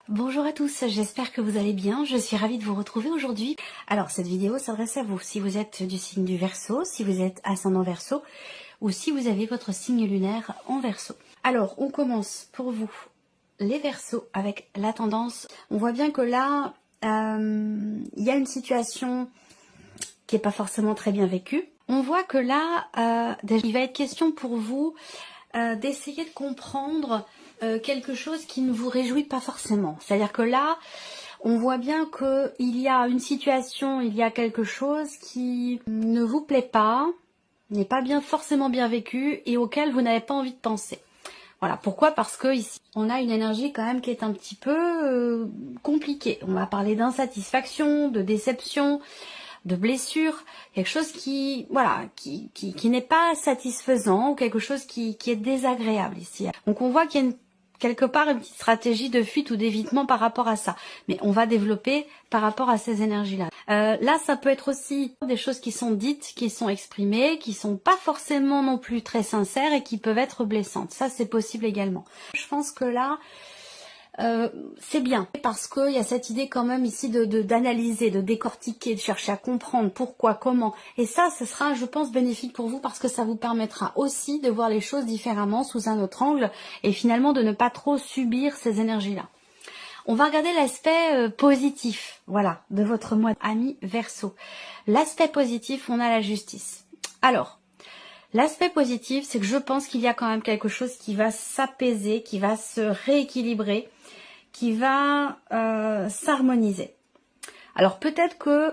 Bonjour à tous, j'espère que vous allez bien, je suis ravie de vous retrouver aujourd'hui. Alors cette vidéo s'adresse à vous, si vous êtes du signe du Verseau, si vous êtes ascendant Verseau, ou si vous avez votre signe lunaire en Verseau. Alors on commence pour vous, les Verseaux, avec la tendance. On voit bien que là, il y a une situation qui n'est pas forcément très bien vécue. On voit que là, déjà, il va être question pour vous d'essayer de comprendre quelque chose qui ne vous réjouit pas forcément. C'est-à-dire que là, on voit bien qu'il y a une situation, il y a quelque chose qui ne vous plaît pas, n'est pas forcément bien vécu et auquel vous n'avez pas envie de penser. Voilà, pourquoi? Parce que ici, on a une énergie quand même qui est un petit peu compliquée. On va parler d'insatisfaction, de déception, de blessure, quelque chose qui, voilà, qui n'est pas satisfaisant ou quelque chose qui est désagréable ici. Donc on voit qu'il y a quelque part une petite stratégie de fuite ou d'évitement par rapport à ça. Mais on va développer par rapport à ces énergies-là. Là, ça peut être aussi des choses qui sont dites, qui sont exprimées, qui sont pas forcément non plus très sincères et qui peuvent être blessantes. Ça, c'est possible également. Je pense que là, c'est bien parce qu'il y a cette idée quand même ici d'analyser, de décortiquer, de chercher à comprendre pourquoi, comment. Et ça, ce sera, je pense, bénéfique pour vous parce que ça vous permettra aussi de voir les choses différemment, sous un autre angle et finalement de ne pas trop subir ces énergies-là. On va regarder l'aspect positif, voilà, de votre mois ami Verseau. L'aspect positif, on a la justice. Alors, l'aspect positif, c'est que je pense qu'il y a quand même quelque chose qui va s'apaiser, qui va se rééquilibrer, qui va s'harmoniser. Alors peut-être que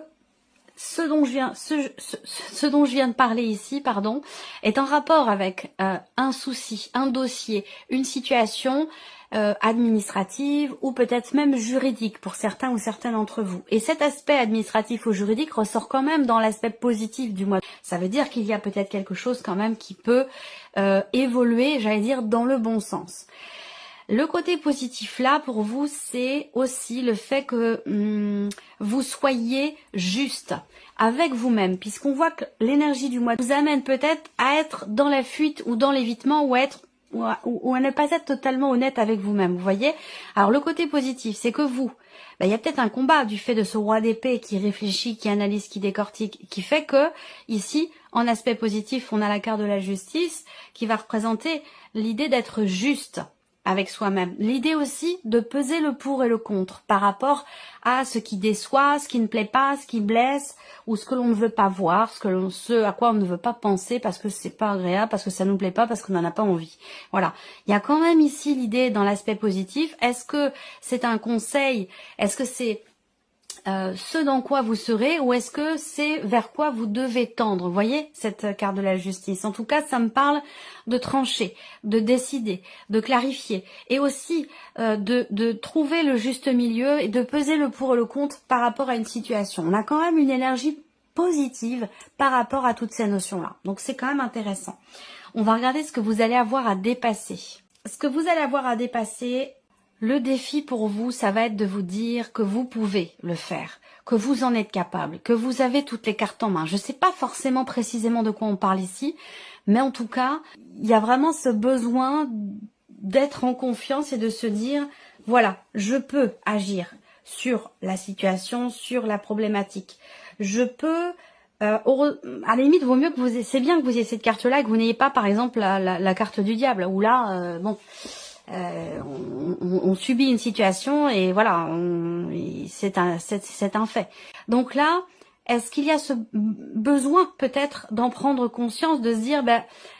ce dont je viens de parler ici, pardon, est en rapport avec un souci, un dossier, une situation administrative ou peut-être même juridique pour certains ou certaines d'entre vous. Et cet aspect administratif ou juridique ressort quand même dans l'aspect positif du mois. Ça veut dire qu'il y a peut-être quelque chose quand même qui peut évoluer, j'allais dire, dans le bon sens. Le côté positif là pour vous, c'est aussi le fait que vous soyez juste avec vous-même, puisqu'on voit que l'énergie du mois vous amène peut-être à être dans la fuite ou dans l'évitement ou à ne pas être totalement honnête avec vous-même, vous voyez. Alors le côté positif, c'est que vous, il y a peut-être un combat du fait de ce roi d'épée qui réfléchit, qui analyse, qui décortique, qui fait que ici, en aspect positif, on a la carte de la justice qui va représenter l'idée d'être juste avec soi-même. L'idée aussi de peser le pour et le contre par rapport à ce qui déçoit, ce qui ne plaît pas, ce qui blesse, ou ce que l'on ne veut pas voir, ce à quoi on ne veut pas penser parce que c'est pas agréable, parce que ça nous plaît pas, parce qu'on n'en a pas envie. Voilà. Il y a quand même ici l'idée dans l'aspect positif. Est-ce que c'est un conseil? Est-ce que c'est ce dans quoi vous serez ou est-ce que c'est vers quoi vous devez tendre? Vous voyez cette carte de la justice. En tout cas, ça me parle de trancher, de décider, de clarifier et aussi de trouver le juste milieu et de peser le pour et le contre par rapport à une situation. On a quand même une énergie positive par rapport à toutes ces notions-là. Donc c'est quand même intéressant. On va regarder ce que vous allez avoir à dépasser. Ce que vous allez avoir à dépasser, le défi pour vous, ça va être de vous dire que vous pouvez le faire, que vous en êtes capable, que vous avez toutes les cartes en main. Je ne sais pas forcément précisément de quoi on parle ici, mais en tout cas, il y a vraiment ce besoin d'être en confiance et de se dire, voilà, je peux agir sur la situation, sur la problématique. Je peux... à la limite, vaut mieux que vous... C'est bien que vous ayez cette carte-là et que vous n'ayez pas, par exemple, la carte du diable, où là, bon... on subit une situation et voilà, c'est un fait. Donc là, est-ce qu'il y a ce besoin peut-être d'en prendre conscience, de se dire,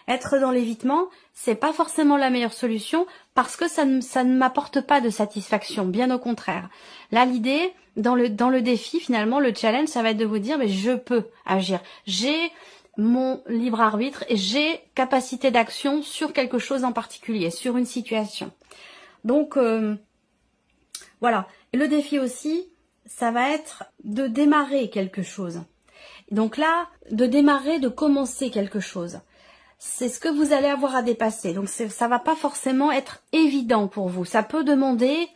être dans l'évitement, c'est pas forcément la meilleure solution parce que ça ne m'apporte pas de satisfaction, bien au contraire. Là, l'idée, dans le défi, finalement, le challenge, ça va être de vous dire, je peux agir. J'ai mon libre arbitre et j'ai capacité d'action sur quelque chose en particulier, sur une situation. Donc, voilà. Et le défi aussi, ça va être de démarrer quelque chose. Donc là, de démarrer, de commencer quelque chose. C'est ce que vous allez avoir à dépasser. Donc ça va pas forcément être évident pour vous. Ça peut demander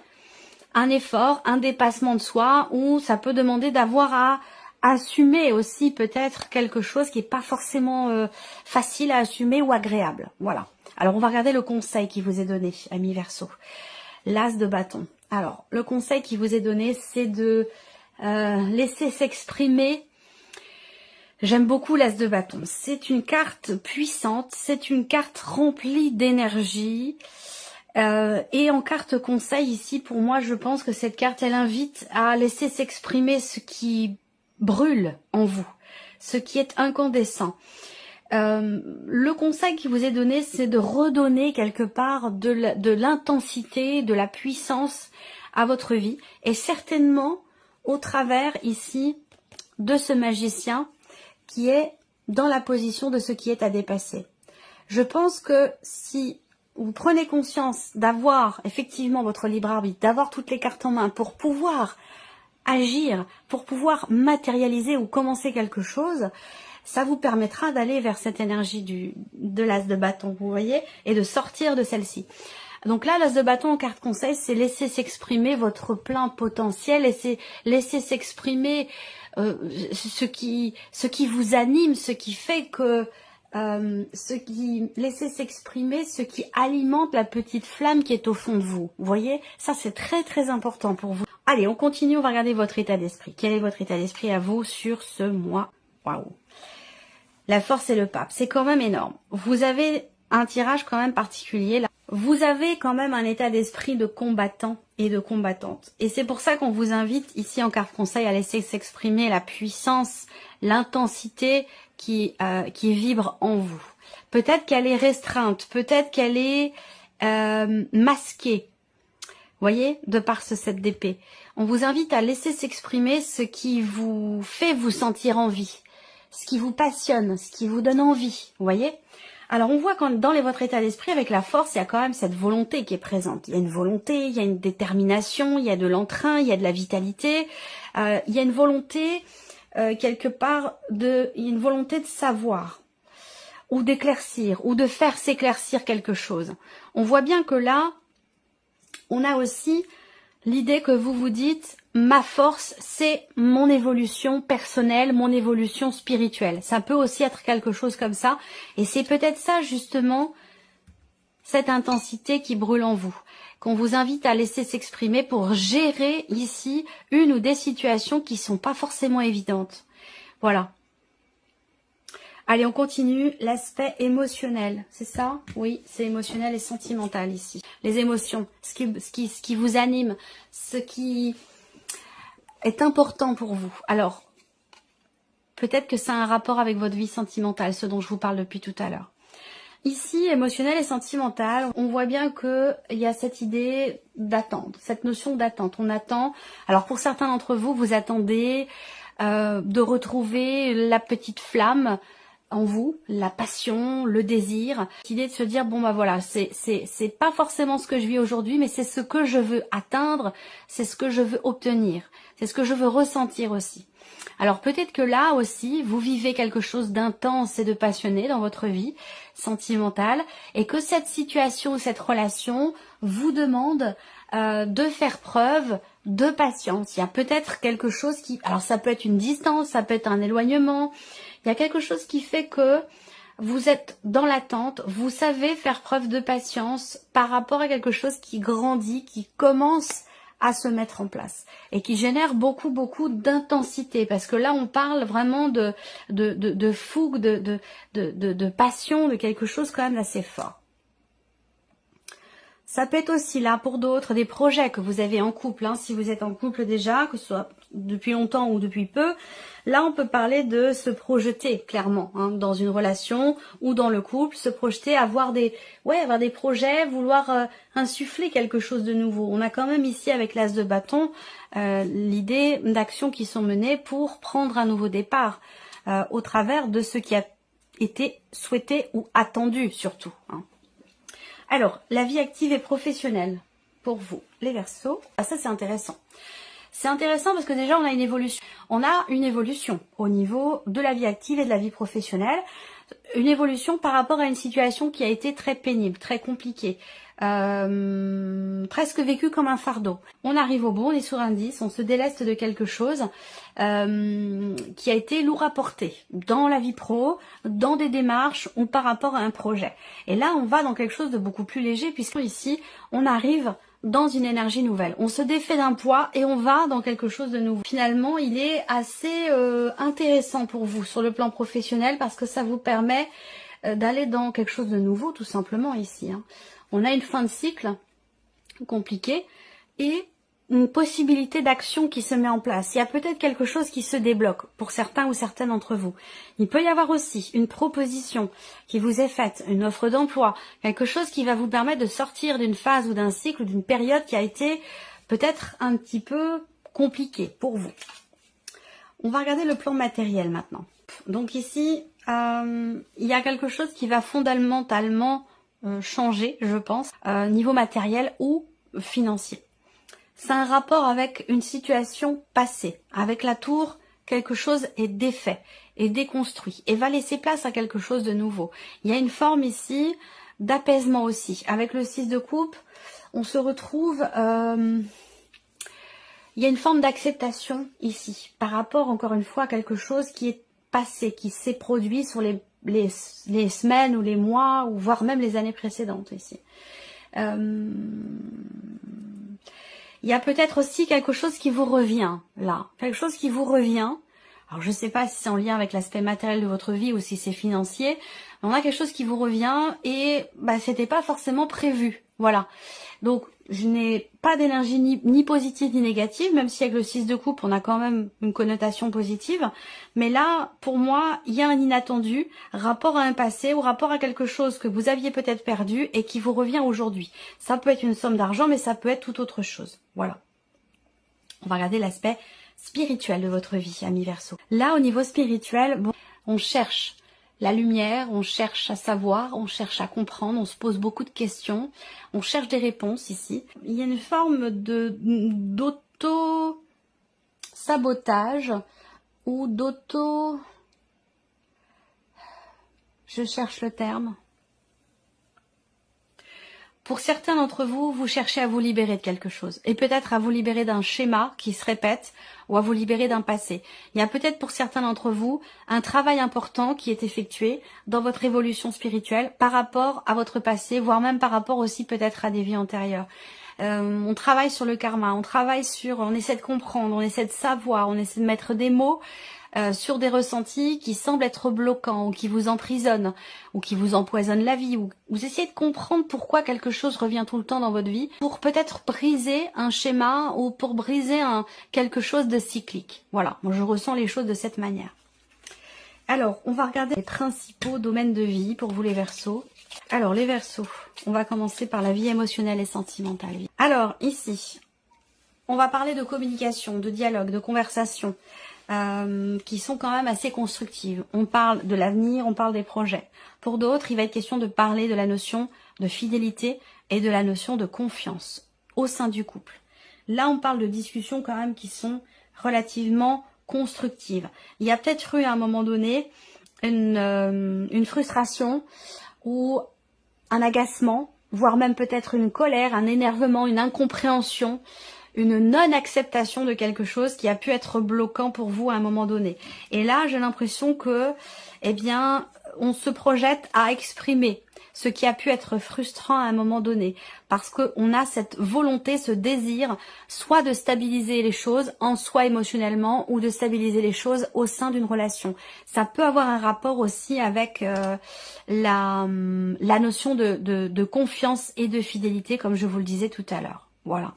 un effort, un dépassement de soi, ou ça peut demander d'avoir à assumer aussi peut-être quelque chose qui n'est pas forcément facile à assumer ou agréable. Voilà. Alors on va regarder le conseil qui vous est donné, ami Verseau. L'as de bâton. Alors, le conseil qui vous est donné, c'est de laisser s'exprimer. J'aime beaucoup l'As de bâton. C'est une carte puissante, c'est une carte remplie d'énergie. Et en carte conseil ici, pour moi, je pense que cette carte, elle invite à laisser s'exprimer ce qui brûle en vous, ce qui est incandescent. Le conseil qui vous est donné, c'est de redonner quelque part de l'intensité, de la puissance à votre vie. Et certainement, au travers ici de ce magicien, qui est dans la position de ce qui est à dépasser. Je pense que si vous prenez conscience d'avoir effectivement votre libre arbitre, d'avoir toutes les cartes en main pour pouvoir agir, pour pouvoir matérialiser ou commencer quelque chose, ça vous permettra d'aller vers cette énergie de l'As de bâton, vous voyez, et de sortir de celle-ci. Donc là, l'As de bâton en carte conseil, c'est laisser s'exprimer votre plein potentiel et c'est laisser s'exprimer ce qui vous anime, ce qui fait que laissez s'exprimer ce qui alimente la petite flamme qui est au fond de vous. Vous voyez, ça c'est très très important pour vous. Allez, on continue, on va regarder votre état d'esprit. Quel est votre état d'esprit à vous sur ce mois? Waouh! La force et le pape, c'est quand même énorme. Vous avez un tirage quand même particulier là. Vous avez quand même un état d'esprit de combattant et de combattante. Et c'est pour ça qu'on vous invite ici en carte conseil à laisser s'exprimer la puissance, l'intensité qui vibre en vous. Peut-être qu'elle est restreinte, peut-être qu'elle est masquée. Voyez, de par ce 7 d'épée. On vous invite à laisser s'exprimer ce qui vous fait vous sentir en vie, ce qui vous passionne, ce qui vous donne envie. Vous voyez? Alors on voit quand dans votre état d'esprit avec la force, il y a quand même cette volonté qui est présente. Il y a une volonté, il y a une détermination, il y a de l'entrain, il y a de la vitalité. Il y a une volonté quelque part il y a une volonté de savoir ou d'éclaircir ou de faire s'éclaircir quelque chose. On voit bien que là, on a aussi l'idée que vous vous dites, ma force, c'est mon évolution personnelle, mon évolution spirituelle. Ça peut aussi être quelque chose comme ça. Et c'est peut-être ça, justement, cette intensité qui brûle en vous, qu'on vous invite à laisser s'exprimer pour gérer ici une ou des situations qui sont pas forcément évidentes. Voilà. Allez, on continue. L'aspect émotionnel, c'est ça? Oui, c'est émotionnel et sentimental ici. Les émotions, ce qui vous anime, ce qui est important pour vous. Alors, peut-être que ça a un rapport avec votre vie sentimentale, ce dont je vous parle depuis tout à l'heure. Ici, émotionnel et sentimental, on voit bien qu'il y a cette idée d'attendre, cette notion d'attente. On attend, alors pour certains d'entre vous, vous attendez de retrouver la petite flamme en vous, la passion, le désir, l'idée de se dire bon bah voilà, c'est pas forcément ce que je vis aujourd'hui, mais c'est ce que je veux atteindre, c'est ce que je veux obtenir, c'est ce que je veux ressentir aussi. Alors peut-être que là aussi, vous vivez quelque chose d'intense et de passionné dans votre vie sentimentale et que cette situation, cette relation vous demande de faire preuve de patience. Il y a peut-être quelque chose qui... Alors ça peut être une distance, ça peut être un éloignement. Il y a quelque chose qui fait que vous êtes dans l'attente, vous savez faire preuve de patience par rapport à quelque chose qui grandit, qui commence à se mettre en place et qui génère beaucoup d'intensité parce que là on parle vraiment de fougue, de passion, de quelque chose quand même d'assez fort. Ça peut être aussi là pour d'autres des projets que vous avez en couple, hein, si vous êtes en couple déjà, que ce soit depuis longtemps ou depuis peu. Là on peut parler de se projeter clairement hein, dans une relation ou dans le couple, se projeter, avoir des projets, vouloir insuffler quelque chose de nouveau. On a quand même ici avec l'As de bâton l'idée d'actions qui sont menées pour prendre un nouveau départ au travers de ce qui a été souhaité ou attendu surtout. Hein. Alors, la vie active et professionnelle pour vous, les Verseaux. Ah, ça, c'est intéressant. C'est intéressant parce que déjà, on a une évolution. On a une évolution au niveau de la vie active et de la vie professionnelle. Une évolution par rapport à une situation qui a été très pénible, très compliquée. Presque vécue comme un fardeau. On arrive au bout, on est sur un 10, on se déleste de quelque chose qui a été lourd à porter dans la vie pro, dans des démarches ou par rapport à un projet. Et là, on va dans quelque chose de beaucoup plus léger puisque ici, on arrive dans une énergie nouvelle. On se défait d'un poids et on va dans quelque chose de nouveau. Finalement, il est assez intéressant pour vous sur le plan professionnel parce que ça vous permet d'aller dans quelque chose de nouveau tout simplement ici. Hein. On a une fin de cycle compliquée et une possibilité d'action qui se met en place. Il y a peut-être quelque chose qui se débloque pour certains ou certaines d'entre vous. Il peut y avoir aussi une proposition qui vous est faite, une offre d'emploi, quelque chose qui va vous permettre de sortir d'une phase ou d'un cycle, d'une période qui a été peut-être un petit peu compliquée pour vous. On va regarder le plan matériel maintenant. Donc ici, il y a quelque chose qui va fondamentalement changer, je pense, niveau matériel ou financier. C'est un rapport avec une situation passée. Avec la tour, quelque chose est défait, est déconstruit et va laisser place à quelque chose de nouveau. Il y a une forme ici d'apaisement aussi. Avec le 6 de coupe, on se retrouve... il y a une forme d'acceptation ici par rapport, encore une fois, à quelque chose qui est passé, qui s'est produit sur les semaines ou les mois, ou voire même les années précédentes ici. Il y a peut-être aussi quelque chose qui vous revient, là. Quelque chose qui vous revient. Alors, je ne sais pas si c'est en lien avec l'aspect matériel de votre vie ou si c'est financier. Mais on a quelque chose qui vous revient et c'était pas forcément prévu. Voilà. Donc, je n'ai pas d'énergie ni positive ni négative, même si avec le 6 de coupe, on a quand même une connotation positive. Mais là, pour moi, il y a un inattendu, rapport à un passé ou rapport à quelque chose que vous aviez peut-être perdu et qui vous revient aujourd'hui. Ça peut être une somme d'argent, mais ça peut être tout autre chose. Voilà. On va regarder l'aspect spirituel de votre vie, amis Verseau. Là, au niveau spirituel, bon, on cherche la lumière, on cherche à savoir, on cherche à comprendre, on se pose beaucoup de questions, on cherche des réponses ici. Il y a une forme d'auto-sabotage ou d'auto... Je cherche le terme. Pour certains d'entre vous, vous cherchez à vous libérer de quelque chose et peut-être à vous libérer d'un schéma qui se répète ou à vous libérer d'un passé. Il y a peut-être pour certains d'entre vous un travail important qui est effectué dans votre évolution spirituelle par rapport à votre passé, voire même par rapport aussi peut-être à des vies antérieures. On travaille sur le karma, on essaie de comprendre, on essaie de savoir, on essaie de mettre des mots sur des ressentis qui semblent être bloquants ou qui vous emprisonnent ou qui vous empoisonnent la vie, ou vous essayez de comprendre pourquoi quelque chose revient tout le temps dans votre vie pour peut-être briser un schéma ou pour briser quelque chose de cyclique. Voilà, moi je ressens les choses de cette manière. Alors, on va regarder les principaux domaines de vie pour vous les Verseaux. Alors, les Verseaux, on va commencer par la vie émotionnelle et sentimentale. Alors, ici, on va parler de communication, de dialogue, de conversation. Qui sont quand même assez constructives. On parle de l'avenir, on parle des projets. Pour d'autres, il va être question de parler de la notion de fidélité et de la notion de confiance au sein du couple. Là, on parle de discussions quand même qui sont relativement constructives. Il y a peut-être eu à un moment donné une frustration ou un agacement, voire même peut-être une colère, un énervement, une incompréhension, une non-acceptation de quelque chose qui a pu être bloquant pour vous à un moment donné. Et là, j'ai l'impression que, on se projette à exprimer ce qui a pu être frustrant à un moment donné. Parce qu'on a cette volonté, ce désir, soit de stabiliser les choses en soi émotionnellement, ou de stabiliser les choses au sein d'une relation. Ça peut avoir un rapport aussi avec la notion de confiance et de fidélité, comme je vous le disais tout à l'heure. Voilà.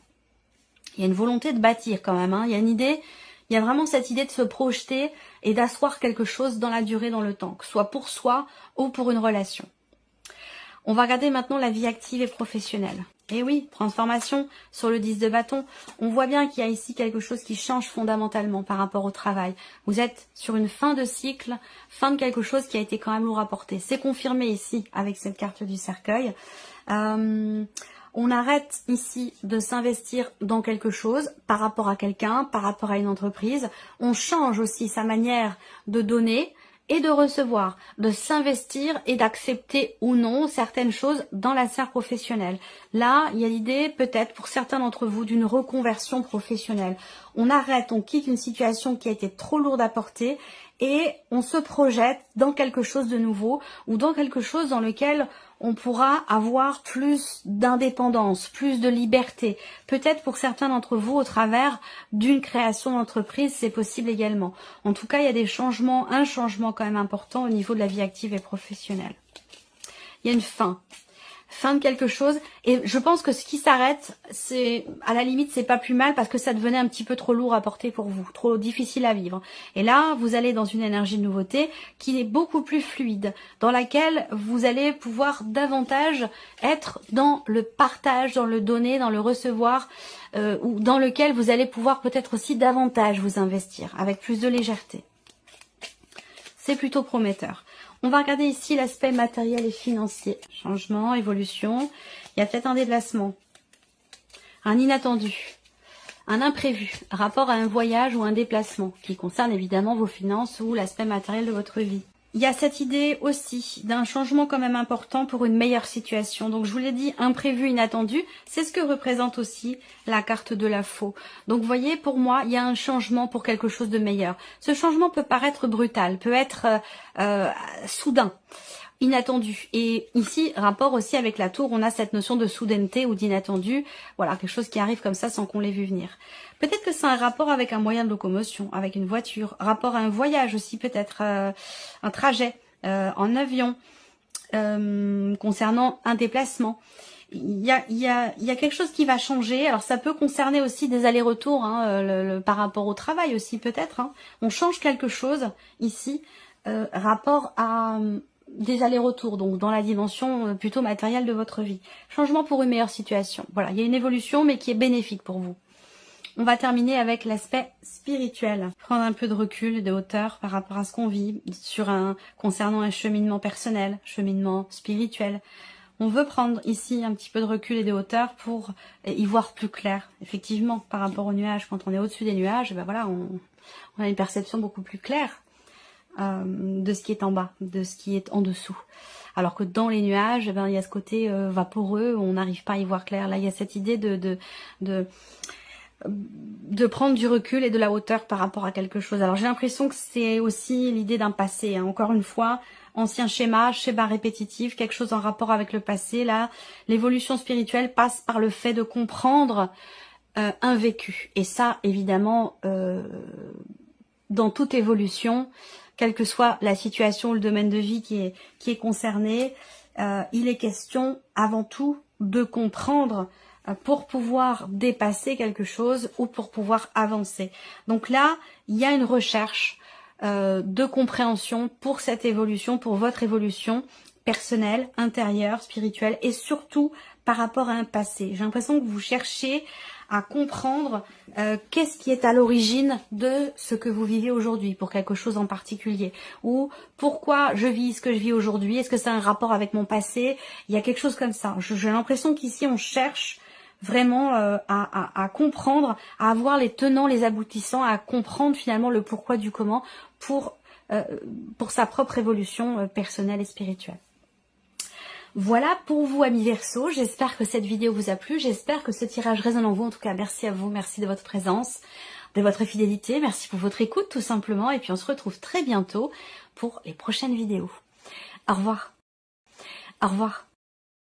Il y a une volonté de bâtir quand même, hein. Il y a une idée, il y a vraiment cette idée de se projeter et d'asseoir quelque chose dans la durée, dans le temps, que ce soit pour soi ou pour une relation. On va regarder maintenant la vie active et professionnelle. Et oui, transformation sur le 10 de bâton. On voit bien qu'il y a ici quelque chose qui change fondamentalement par rapport au travail. Vous êtes sur une fin de cycle, fin de quelque chose qui a été quand même lourd à porter. C'est confirmé ici avec cette carte du cercueil. On arrête ici de s'investir dans quelque chose par rapport à quelqu'un, par rapport à une entreprise. On change aussi sa manière de donner et de recevoir, de s'investir et d'accepter ou non certaines choses dans la sphère professionnelle. Là, il y a l'idée peut-être pour certains d'entre vous d'une reconversion professionnelle. On arrête, on quitte une situation qui a été trop lourde à porter et on se projette dans quelque chose de nouveau ou dans quelque chose dans lequel on pourra avoir plus d'indépendance, plus de liberté. Peut-être pour certains d'entre vous au travers d'une création d'entreprise, c'est possible également. En tout cas, il y a des changements, un changement quand même important au niveau de la vie active et professionnelle. Il y a une fin de quelque chose, et je pense que ce qui s'arrête, c'est à la limite c'est pas plus mal parce que ça devenait un petit peu trop lourd à porter pour vous, trop difficile à vivre. Et là vous allez dans une énergie de nouveauté qui est beaucoup plus fluide, dans laquelle vous allez pouvoir davantage être dans le partage, dans le donner, dans le recevoir, ou dans lequel vous allez pouvoir peut-être aussi davantage vous investir avec plus de légèreté. C'est plutôt prometteur. On va regarder ici l'aspect matériel et financier. Changement, évolution. Il y a peut-être un déplacement, un inattendu, un imprévu, rapport à un voyage ou un déplacement qui concerne évidemment vos finances ou l'aspect matériel de votre vie. Il y a cette idée aussi d'un changement quand même important pour une meilleure situation. Donc je vous l'ai dit, imprévu, inattendu, c'est ce que représente aussi la carte de la faux. Donc vous voyez, pour moi, il y a un changement pour quelque chose de meilleur. Ce changement peut paraître brutal, peut être soudain, inattendu. Et ici, rapport aussi avec la tour, on a cette notion de soudaineté ou d'inattendu. Voilà, quelque chose qui arrive comme ça sans qu'on l'ait vu venir. Peut-être que c'est un rapport avec un moyen de locomotion, avec une voiture, rapport à un voyage aussi peut-être, un trajet en avion, concernant un déplacement. Il y a quelque chose qui va changer. Alors ça peut concerner aussi des allers-retours par rapport au travail aussi peut-être. On change quelque chose ici, rapport à des allers-retours, donc dans la dimension plutôt matérielle de votre vie. Changement pour une meilleure situation. Voilà, il y a une évolution mais qui est bénéfique pour vous. On va terminer avec l'aspect spirituel. Prendre un peu de recul et de hauteur par rapport à ce qu'on vit concernant un cheminement personnel, cheminement spirituel. On veut prendre ici un petit peu de recul et de hauteur pour y voir plus clair. Effectivement, par rapport aux nuages, quand on est au-dessus des nuages, ben voilà, on a une perception beaucoup plus claire de ce qui est en bas, de ce qui est en dessous. Alors que dans les nuages, ben, il y a ce côté vaporeux, on n'arrive pas à y voir clair. Là, il y a cette idée de prendre du recul et de la hauteur par rapport à quelque chose. Alors j'ai l'impression que c'est aussi l'idée d'un passé, encore une fois, ancien schéma répétitif, quelque chose en rapport avec le passé. Là, l'évolution spirituelle passe par le fait de comprendre un vécu. Et ça, évidemment, dans toute évolution, quelle que soit la situation ou le domaine de vie qui est concerné, il est question avant tout de comprendre pour pouvoir dépasser quelque chose ou pour pouvoir avancer. Donc là, il y a une recherche de compréhension pour cette évolution, pour votre évolution personnelle, intérieure, spirituelle et surtout par rapport à un passé. J'ai l'impression que vous cherchez à comprendre qu'est-ce qui est à l'origine de ce que vous vivez aujourd'hui pour quelque chose en particulier, ou pourquoi je vis ce que je vis aujourd'hui, est-ce que c'est un rapport avec mon passé, il y a quelque chose comme ça. J'ai l'impression qu'ici on cherche vraiment à comprendre, à avoir les tenants, les aboutissants, à comprendre finalement le pourquoi du comment pour sa propre évolution personnelle et spirituelle. Voilà pour vous amis Verseau, j'espère que cette vidéo vous a plu, j'espère que ce tirage résonne en vous, en tout cas merci à vous, merci de votre présence, de votre fidélité, merci pour votre écoute tout simplement, et puis on se retrouve très bientôt pour les prochaines vidéos. Au revoir. Au revoir.